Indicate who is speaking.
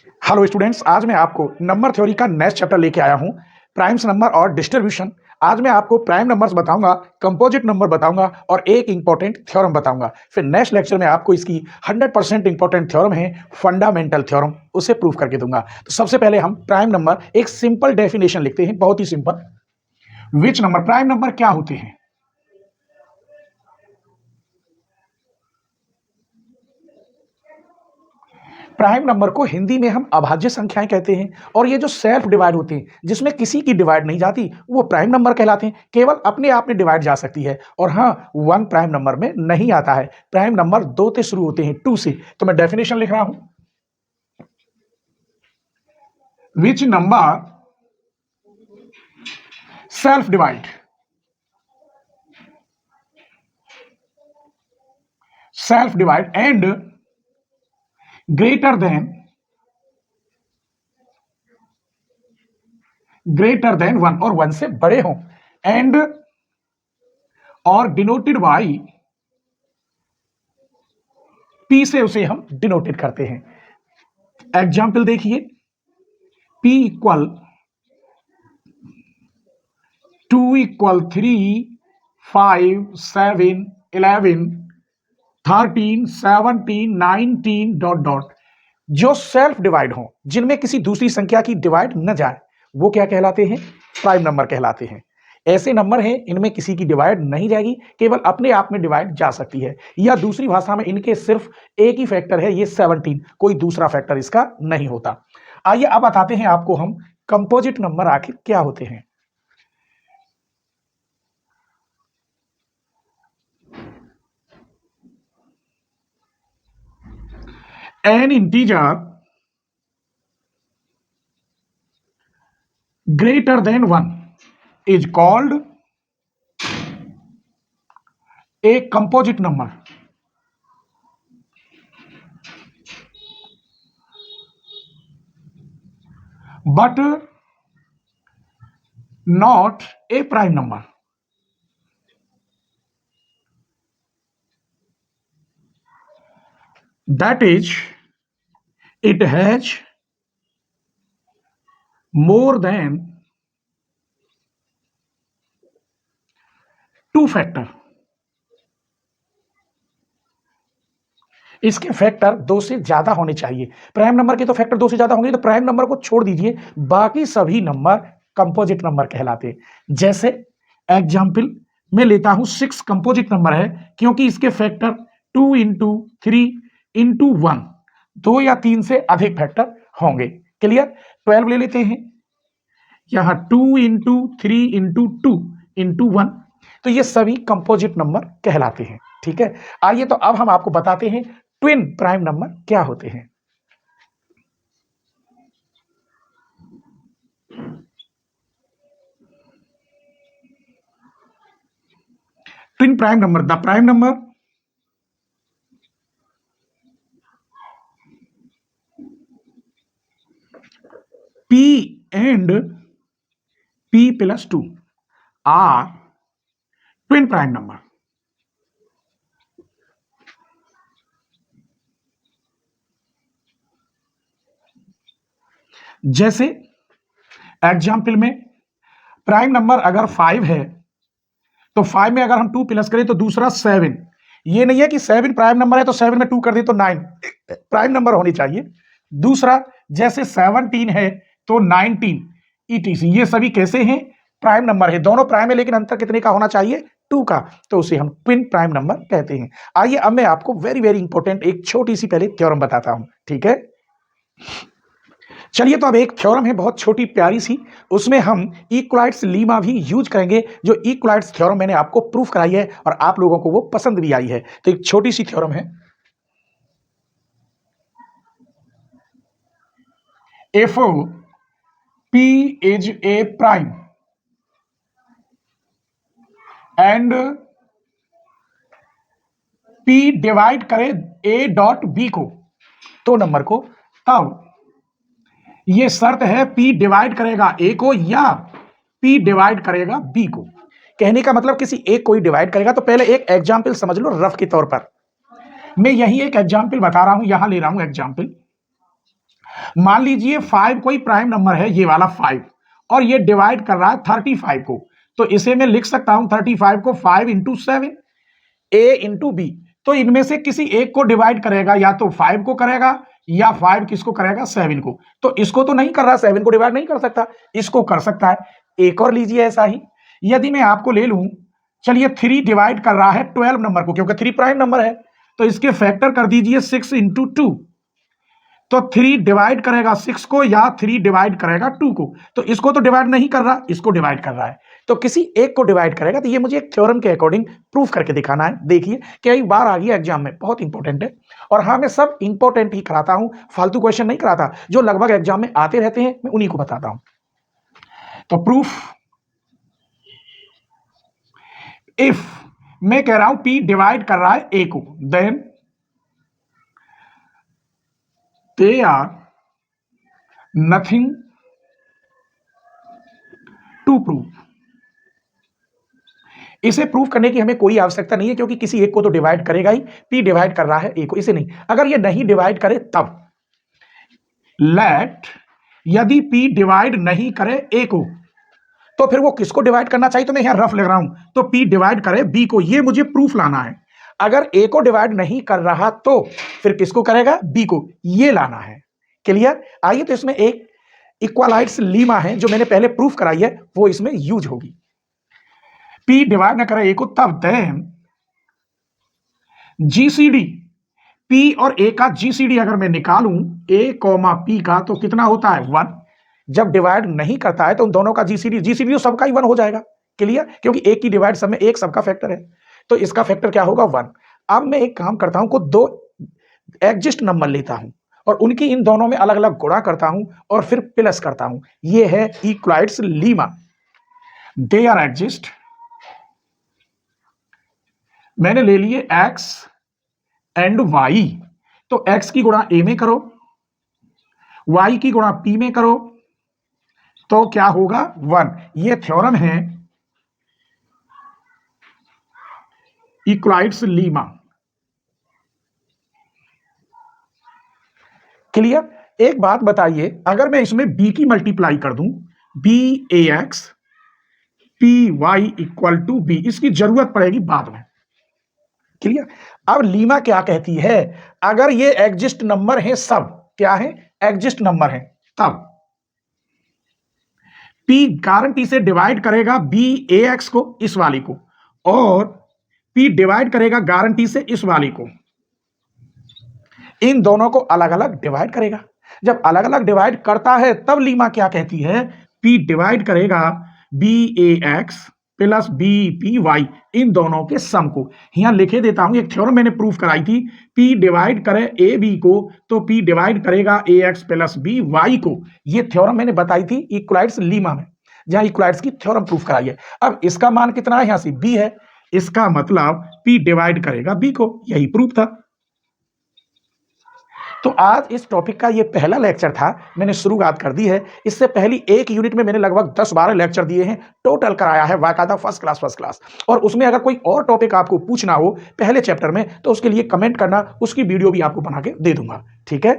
Speaker 1: Hello students, आज मैं आपको नंबर थ्योरी का नेक्स्ट चैप्टर लेके आया हूं, प्राइम्स नंबर और डिस्ट्रीब्यूशन। आज मैं आपको प्राइम नंबर्स बताऊंगा, कंपोजिट नंबर बताऊंगा और एक इंपॉर्टेंट थ्योरम बताऊंगा। फिर नेक्स्ट लेक्चर में आपको इसकी 100% इंपॉर्टेंट थ्योरम है, फंडामेंटल थ्योरम, उसे प्रूव करके दूंगा। तो सबसे पहले हम प्राइम नंबर एक सिंपल डेफिनेशन लिखते हैं, बहुत ही simple. Which number, prime number क्या होते हैं? प्राइम नंबर को हिंदी में हम अभाज्य संख्याएं कहते हैं, और ये जो सेल्फ डिवाइड होती हैं, जिसमें किसी की डिवाइड नहीं जाती, वो प्राइम नंबर कहलाते हैं। केवल अपने आप में डिवाइड जा सकती है। और हाँ, वन प्राइम नंबर में नहीं आता है। प्राइम नंबर दो से शुरू होते हैं, टू से। तो मैं डेफिनेशन लिख रहा हूं, which number self divide, and greater than one, और वन से बड़े हों, एंड और डिनोटेड बाई पी से उसे हम डिनोटेड करते हैं। एग्जाम्पल देखिए, p equal 2 equal 3 5 7 11 13 17 19 dot dot. जो सेल्फ डिवाइड हो, जिनमें किसी दूसरी संख्या की डिवाइड न जाए, वो क्या कहलाते हैं? प्राइम नंबर कहलाते हैं। ऐसे नंबर हैं इनमें किसी की डिवाइड नहीं जाएगी, केवल अपने आप में डिवाइड जा सकती है, या दूसरी भाषा में इनके सिर्फ एक ही फैक्टर है, ये 17, कोई दूसरा फैक्टर इसका नहीं होता। आइए अब बताते हैं आपको हम कंपोजिट नंबर आखिर क्या होते हैं। An integer greater than 1 is called a composite number. But not a prime number. That is, it has more than 2 factor. इसके फैक्टर 2 से ज्यादा होने चाहिए। प्राइम नंबर के तो फैक्टर 2 से ज्यादा होंगे, तो प्राइम नंबर को छोड़ दीजिए, बाकी सभी नंबर कंपोजिट नंबर कहलाते हैं। जैसे एग्जाम्पल मैं लेता हूं 6 कंपोजिट नंबर है, क्योंकि इसके फैक्टर 2 इंटू 3 इंटू 1, 2 या 3 से अधिक फैक्टर होंगे। क्लियर? 12 ले लेते हैं, यहां 2 इंटू 3 इंटू 2 इंटू 1, तो ये सभी कंपोजिट नंबर कहलाते हैं। ठीक है, आइए तो अब हम आपको बताते हैं ट्विन प्राइम नंबर क्या होते हैं। Twin prime number, the prime number p and p plus 2 are twin prime number. जैसे एग्जाम्पल में प्राइम नंबर अगर 5 है, तो 5 में अगर हम 2 प्लस करें तो दूसरा 7। ये नहीं है कि 7 प्राइम नंबर है तो 7 में 2 कर दे तो 9 प्राइम नंबर होनी चाहिए। दूसरा, जैसे 17 है तो 19 etc, ये सभी कैसे हैं? प्राइम नंबर है, दोनों प्राइम है, लेकिन अंतर कितने का होना चाहिए? 2 का, तो उसे हम ट्विन प्राइम नंबर कहते हैं। आइए अब मैं आपको वेरी वेरी इंपॉर्टेंट एक छोटी सी पहले थ्योरम बताता हूं। ठीक है, चलिए तो अब एक थ्योरम है बहुत छोटी प्यारी सी, उसमें हम इक्वलाइट्स लीमा भी यूज करेंगे। जो इक्वलाइट्स थ्योरम मैंने आपको प्रूफ कराई है और आप लोगों को वो पसंद भी आई है। तो एक छोटी सी थ्योरम है, if P is a prime and P divide करे A डॉट B को, तो नंबर को, तब ये शर्त है P डिवाइड करेगा A को या P डिवाइड करेगा B को। कहने का मतलब किसी एक को ही डिवाइड करेगा। तो पहले एक एग्जाम्पल समझ लो रफ के तौर पर। मैं यही एक एग्जाम्पल बता रहा हूं, यहां ले रहा हूं एग्जाम्पल। मान लीजिए 5 कोई प्राइम नंबर है, ये वाला 5, और ये डिवाइड कर रहा है 35 को, तो इसे मैं लिख सकता हूं 35 को 5 इंटू 7 ए इंटू बी। तो इनमें से किसी एक को डिवाइड करेगा, या तो 5 को करेगा या 5 किसको करेगा, 7 को। तो इसको तो नहीं कर रहा, 7 को डिवाइड नहीं कर सकता, इसको कर सकता है। एक और लीजिए ऐसा ही, यदि मैं आपको ले लूं, चलिए 3 डिवाइड कर रहा है 12 नंबर को, क्योंकि 3 प्राइम नंबर है, तो इसके फैक्टर कर दीजिए 6 इंटू 2। तो 3 डिवाइड करेगा 6 को या 3 डिवाइड करेगा 2 को। तो इसको तो डिवाइड नहीं कर रहा, इसको डिवाइड कर रहा है, तो किसी एक को डिवाइड करेगा। तो ये मुझे एक थ्योरम के अकॉर्डिंग प्रूफ करके दिखाना है। देखिए कई बार आ गई एग्जाम में, बहुत इंपॉर्टेंट है। और हाँ, मैं सब इंपॉर्टेंट ही कराता हूं, फालतू क्वेश्चन नहीं कराता, जो लगभग एग्जाम में आते रहते हैं मैं उन्हीं को बताता हूं। तो प्रूफ, इफ मैं कह रहा हूं P डिवाइड कर रहा है A को, then they are nothing to prove। इसे प्रूव करने की हमें कोई आवश्यकता नहीं है, क्योंकि किसी एक को तो डिवाइड करेगा ही। P डिवाइड कर रहा है A को, इसे नहीं। अगर ये नहीं डिवाइड करे तब, लेट यदि P डिवाइड नहीं करे A को, तो फिर वो किसको डिवाइड करना चाहिए, तो मैं यहां रफ लग रहा हूं, तो P डिवाइड करे B को, ये मुझे प्रूफ लाना है। अगर A को डिवाइड नहीं कर रहा तो फिर किसको करेगा, B को, ये लाना है। क्लियर? आइए, तो इसमें एक इक्वलाइट्स लीमा है जो मैंने पहले प्रूफ कराई है, वो इसमें यूज होगी। P डिवाइड ना करे A को, तब देन GCD, P और A का GCD अगर मैं निकालूं A, P का, तो कितना होता है, 1। जब डिवाइड नहीं करता है तो उन दोनों का GCD तो सबका ही 1 हो जाएगा। क्लियर? क्योंकि एक की डिवाइड सब में एक सबका फैक्टर है, तो इसका फैक्टर क्या होगा, 1। अब मैं एक काम करता हूं, को 2 एग्जिस्ट नंबर लेता हूं और उनकी इन दोनों में अलग अलग गुणा करता हूं और फिर प्लस करता हूं। ये है इक्वलाइट्स लीमा। दे आर एग्जिस्ट, मैंने ले लिए x एंड y, तो x की गुणा a में करो, y की गुणा p में करो, तो क्या होगा, 1। ये थ्योरम है इक्वलाइट्स लीमा। क्लियर? एक बात बताइए, अगर मैं इसमें b की मल्टीप्लाई कर दूं, bax py equal to b, इसकी जरूरत पड़ेगी बाद में। क्लियर? अब लीमा क्या कहती है, अगर ये एग्जिस्ट नंबर है, सब क्या है, एग्जिस्ट नंबर है, तब P गारंटी से डिवाइड करेगा bax को, इस वाली को, और P डिवाइड करेगा गारंटी से इस वाली को। इन दोनों को अलग अलग डिवाइड करेगा। जब अलग अलग डिवाइड करता है तब लीमा क्या कहती है, P डिवाइड करेगा bax प्लस bpy, इन दोनों के सम को। यहां लिखे देता हूं, एक थ्योरम मैंने प्रूफ कराई थी, P डिवाइड करे ab को तो P डिवाइड करेगा ax प्लस by को। ये थ्योरम मैंने बताई थी इक्वलाइट्स लीमा में, जहां इक्वलाइट्स की थ्योरम प्रूफ कराई है। अब इसका मान कितना है, यहां से b है, इसका मतलब P डिवाइड करेगा b को, यही प्रूफ था। तो आज इस टॉपिक का ये पहला लेक्चर था, मैंने शुरुआत कर दी है। इससे पहली एक यूनिट में मैंने लगभग 10-12 लेक्चर दिए हैं, टोटल कराया है बाकायदा फर्स्ट क्लास। और उसमें अगर कोई और टॉपिक आपको पूछना हो पहले चैप्टर में, तो उसके लिए कमेंट करना, उसकी वीडियो भी आपको बना के दे दूंगा। ठीक है?